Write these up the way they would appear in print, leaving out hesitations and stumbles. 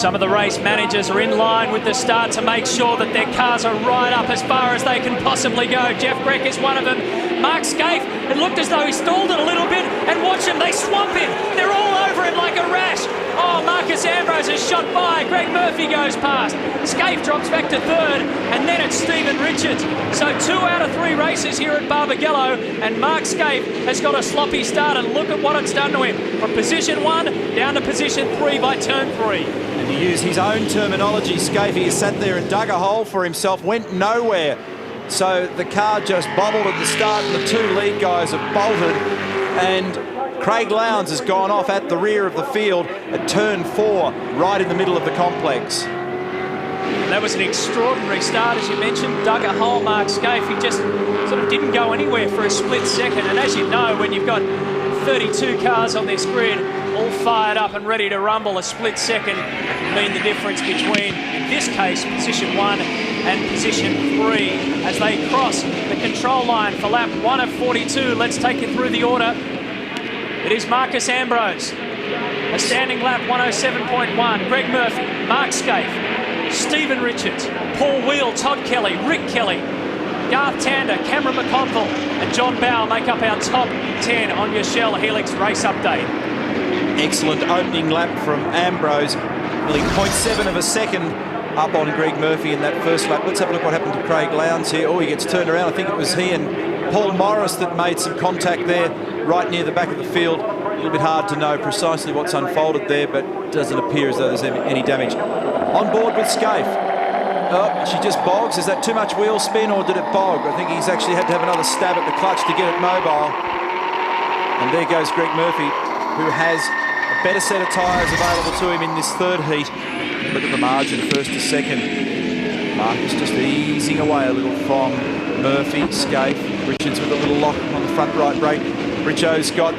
Some of the race managers are in line with the start to make sure that their cars are right up as far as they can possibly go. Jeff Breck is one of them. Mark Scaife, it looked as though he stalled it a little bit, and watch him, they swamp him. They're all over him like a rash. Oh, Marcus Ambrose is shot by. Greg Murphy goes past. Scaife drops back to third, and then it's Stephen Richards. So 2 out of 3 races here at Barbagallo, and Mark Scaife has got a sloppy start, and look at what it's done to him. From position 1 down to position 3 by turn 3. And to use his own terminology, Scaife has sat there and dug a hole for himself, went nowhere. So the car just bobbled at the start, and the 2 lead guys have bolted, and Craig Lowndes has gone off at the rear of the field at turn 4, right in the middle of the complex. That was an extraordinary start, as you mentioned. Dug a hole, Mark Scaife. He just sort of didn't go anywhere for a split second. And as you know, when you've got 32 cars on this grid, all fired up and ready to rumble, a split second can mean the difference between, in this case, position 1 and position 3 as they cross the control line for lap 1 of 42. Let's take you through the order. It is Marcus Ambrose, a standing lap 107.1. Greg Murphy, Mark Scaife, Stephen Richards, Paul Wheel, Todd Kelly, Rick Kelly, Garth Tander, Cameron McConville and John Bowe make up our top 10 on your Shell Helix race update. Excellent opening lap from Ambrose, nearly 0.7 of a second up on Greg Murphy in that first lap. Let's have a look what happened to Craig Lowndes here. Oh, he gets turned around. I think it was he and Paul Morris that made some contact there right near the back of the field. A little bit hard to know precisely what's unfolded there, but it doesn't appear as though there's any damage. On board with Scaife. Oh, she just bogs. Is that too much wheel spin or did it bog? I think he's actually had to have another stab at the clutch to get it mobile. And there goes Greg Murphy, who has a better set of tyres available to him in this third heat. Look at the margin, first to second. Marcus just easing away a little from Murphy, Scaife, Richards with a little lock on the front right brake. Richo's got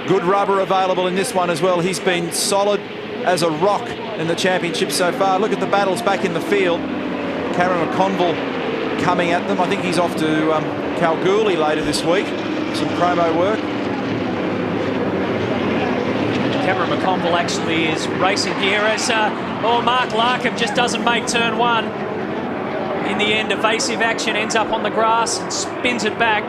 good rubber available in this one as well. He's been solid as a rock in the championship so far. Look at the battles back in the field. Cameron McConville coming at them. I think he's off to Kalgoorlie later this week. Some promo work. Cameron McConville actually is racing here as Mark Larkham just doesn't make turn 1. In the end, evasive action, ends up on the grass and spins it back.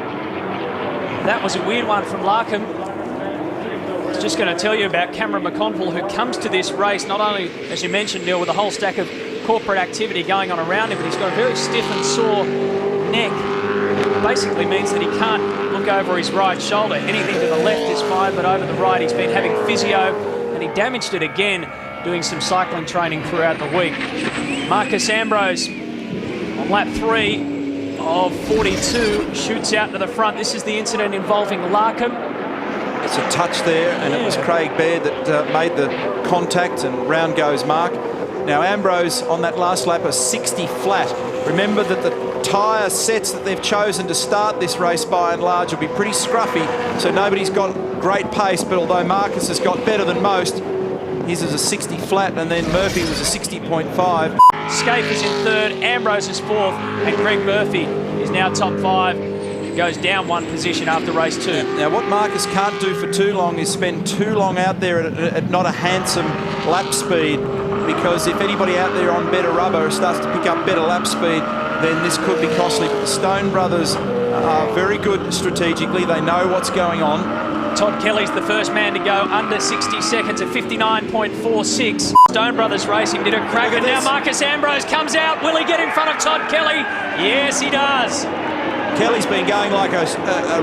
That was a weird one from Larkham. I was just going to tell you about Cameron McConville, who comes to this race not only, as you mentioned, Neil, with a whole stack of corporate activity going on around him, but he's got a very stiff and sore neck. It basically means that he can't look over his right shoulder. Anything to the left is fine, but over the right he's been having physio, and he damaged it again doing some cycling training throughout the week. Marcus Ambrose on lap 3 of 42 shoots out to the front. This is the incident involving Larkham. It's a touch there, and it was Craig Baird that made the contact, and round goes Mark. Now Ambrose on that last lap are 60 flat. Remember that the tyre sets that they've chosen to start this race by and large will be pretty scruffy, so nobody's got great pace, but although Marcus has got better than most, his is a 60 flat, and then Murphy was a 60.5. Scaife is in third, Ambrose is fourth, and Greg Murphy is now top 5. Goes down 1 position after race 2. Now what Marcus can't do for too long is spend too long out there at not a handsome lap speed, because if anybody out there on better rubber starts to pick up better lap speed, then this could be costly. But the Stone brothers are very good strategically. They know what's going on. Todd Kelly's the first man to go under 60 seconds at 59.46. Stone Brothers Racing did a cracker. Now Marcus Ambrose comes out. Will he get in front of Todd Kelly? Yes, he does. Kelly's been going like a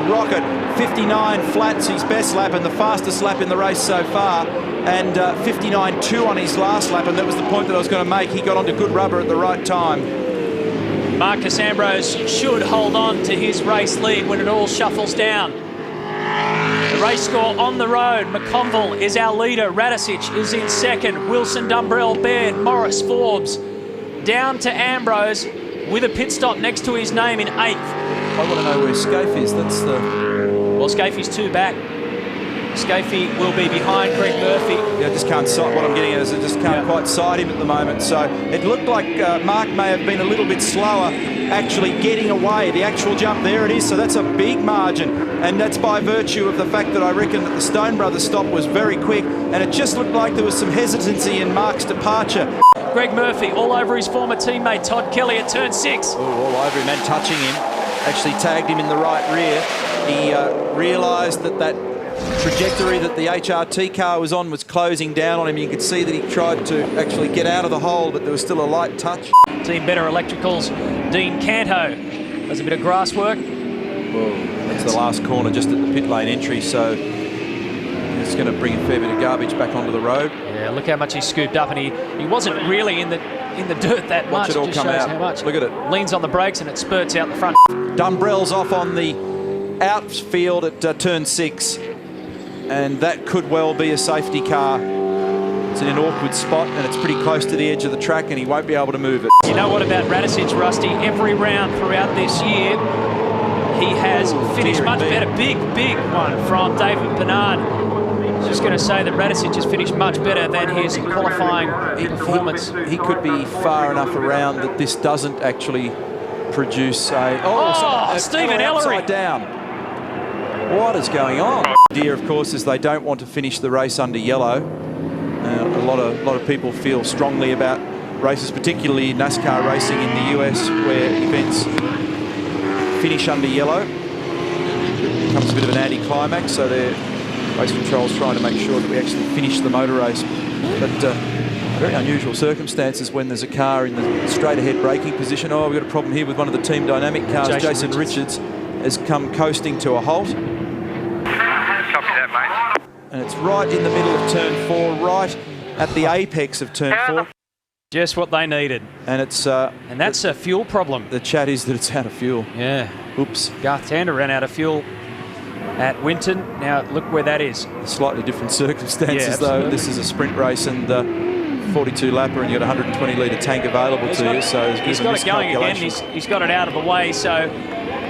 rocket. 59 flats his best lap and the fastest lap in the race so far, and 59.2 on his last lap, and that was the point that I was going to make. He got onto good rubber at the right time. Marcus Ambrose should hold on to his race lead when it all shuffles down. The race score on the road: McConville is our leader, Radicic is in second, Wilson, Dumbrell, Baird, Morris, Forbes, down to Ambrose with a pit stop next to his name in 8th. I want to know where Scaife is. That's the... Well, Scaife's 2 back. Scaife will be behind Greg Murphy. Yeah, I just can't sight. What I'm getting at is I just can't quite sight him at the moment. So it looked like Mark may have been a little bit slower actually getting away. The actual jump, there it is. So that's a big margin. And that's by virtue of the fact that I reckon that the Stone Brothers stop was very quick. And it just looked like there was some hesitancy in Mark's departure. Greg Murphy all over his former teammate Todd Kelly at turn 6. Oh, all over him and touching him. Actually tagged him in the right rear. He realised that that trajectory that the HRT car was on was closing down on him. You could see that he tried to actually get out of the hole, but there was still a light touch. Team Better Electricals, Dean Canto does a bit of grass work. Whoa, that's the last corner just at the pit lane entry, so it's going to bring a fair bit of garbage back onto the road. Yeah, look how much he scooped up, and he wasn't really in the dirt that much. Watch it all come out. How much. Look at it. Leans on the brakes and it spurts out the front. Dumbrell's off on the outfield at turn 6, and that could well be a safety car. It's in an awkward spot and it's pretty close to the edge of the track, and he won't be able to move it. You know what about Radicic, Rusty? Every round throughout this year, he has finished much better. Big one from David Bernard. Just going to say that Radicic has finished much better than his qualifying performance. He could be far enough around that this doesn't actually produce a... Stephen Ellery. Upside down. What is going on? The idea, of course, is they don't want to finish the race under yellow. A lot of people feel strongly about races, particularly NASCAR racing in the US, where events finish under yellow. It becomes a bit of an anti-climax, so race control's trying to make sure that we actually finish the motor race. But very unusual circumstances when there's a car in the straight-ahead braking position. Oh, we've got a problem here with one of the Team Dynamic cars. Jason Richards has come coasting to a halt. Copy that, mate. And it's right in the middle of turn 4, right at the apex of turn 4. Just what they needed. And it's and that's a fuel problem. The chat is that it's out of fuel. Yeah. Oops. Garth Tander ran out of fuel at Winton. Now look where that is. Slightly different circumstances, Yeah, though. This is a sprint race and 42 lapper, and you've got a 120 litre tank available to you. So he's got it going again. He's got it out of the way. So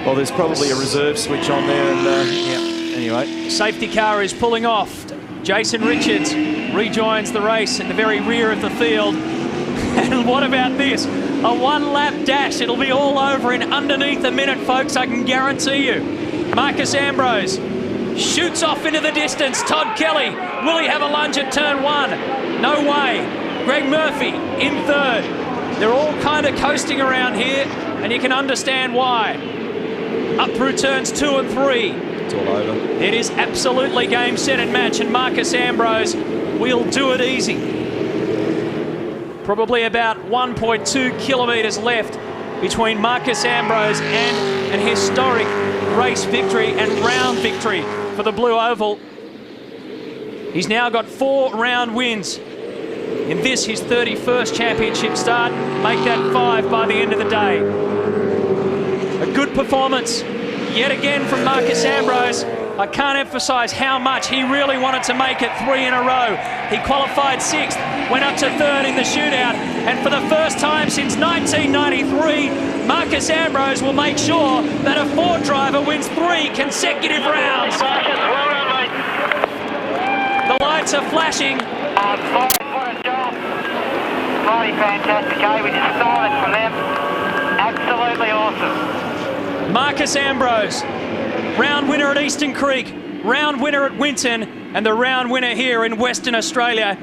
well, there's probably a reserve switch on there, and yeah. Anyway, safety car is pulling off. Jason Richards rejoins the race in the very rear of the field. And what about this? A one-lap dash. It'll be all over in underneath a minute, folks, I can guarantee you. Marcus Ambrose shoots off into the distance. Todd Kelly, will he have a lunge at turn 1? No way. Greg Murphy in 3rd. They're all kind of coasting around here, and you can understand why. Up through turns 2 and 3. It's all over. It is absolutely game, set and match, and Marcus Ambrose will do it easy. Probably about 1.2 kilometres left between Marcus Ambrose and an historic race victory and round victory for the Blue Oval. He's now got 4 round wins. In this, his 31st championship start. Make that 5 by the end of the day. A good performance yet again from Marcus Ambrose. I can't emphasise how much he really wanted to make it 3 in a row. He qualified 6th, went up to 3rd in the shootout, and for the first time since 1993, Marcus Ambrose will make sure that a Ford driver wins 3 consecutive rounds. The lights are flashing. What a job. Bloody fantastic, eh? We just stole it from them. Absolutely awesome. Marcus Ambrose, round winner at Eastern Creek, round winner at Winton, and the round winner here in Western Australia.